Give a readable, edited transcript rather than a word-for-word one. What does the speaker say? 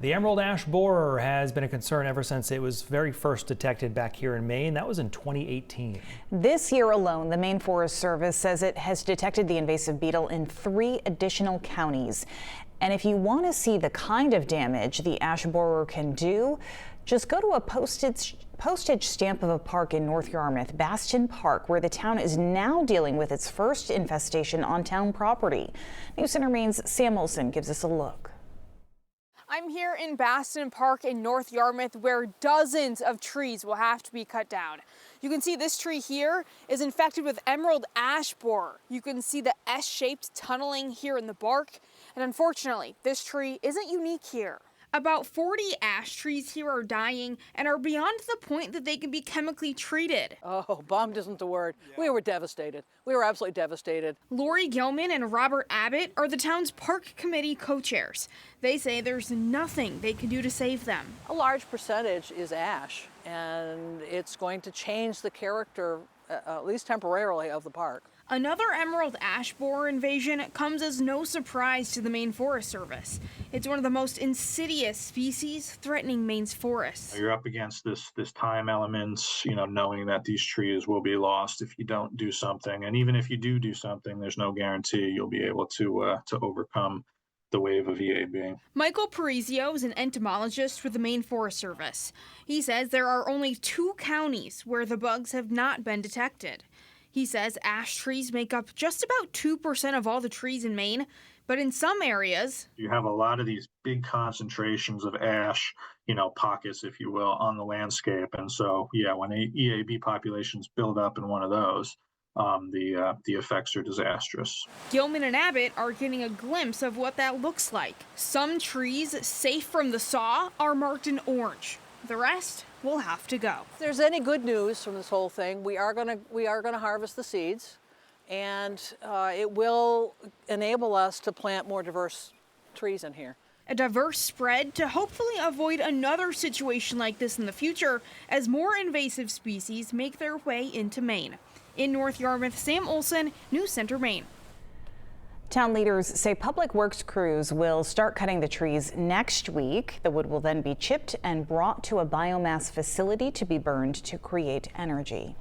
The emerald ash borer has been a concern ever since it was very first detected back here in Maine. That was in 2018. This year alone, the Maine Forest Service says it has detected the invasive beetle in 3 additional counties. And if you want to see the kind of damage the ash borer can do, just go to a postage stamp of a park in North Yarmouth, Bastion Park, where the town is now dealing with its first infestation on town property. News Center Maine's Sam Olson gives us a look. I'm here in Bastion Park in North Yarmouth, where dozens of trees will have to be cut down. You can see this tree here is infected with emerald ash borer. You can see the S-shaped tunneling here in the bark. And unfortunately, this tree isn't unique here. About 40 ash trees here are dying and are beyond the point that they can be chemically treated. Oh, bummed isn't the word. Yeah. We were devastated. We were absolutely devastated. Lori Gilman and Robert Abbott are the town's park committee co-chairs. They say there's nothing they can do to save them. A large percentage is ash, and it's going to change the character, at least temporarily, of the park. Another emerald ash borer invasion comes as no surprise to the Maine Forest Service. It's one of the most insidious species threatening Maine's forests. You're up against this time element, knowing that these trees will be lost if you don't do something. And even if you do something, there's no guarantee you'll be able to overcome the wave of EAB. Michael Parizio is an entomologist with the Maine Forest Service. He says there are only 2 counties where the bugs have not been detected. He says ash trees make up just about 2% of all the trees in Maine, but in some areas, you have a lot of these big concentrations of ash, pockets, if you will, on the landscape. And so, when EAB populations build up in one of those, the effects are disastrous. Gilman and Abbott are getting a glimpse of what that looks like. Some trees safe from the saw are marked in orange. The rest will have to go. If there's any good news from this whole thing, we are gonna harvest the seeds, and it will enable us to plant more diverse trees in here. A diverse spread to hopefully avoid another situation like this in the future as more invasive species make their way into Maine. In North Yarmouth, Sam Olson, News Center, Maine. Town leaders say public works crews will start cutting the trees next week. The wood will then be chipped and brought to a biomass facility to be burned to create energy.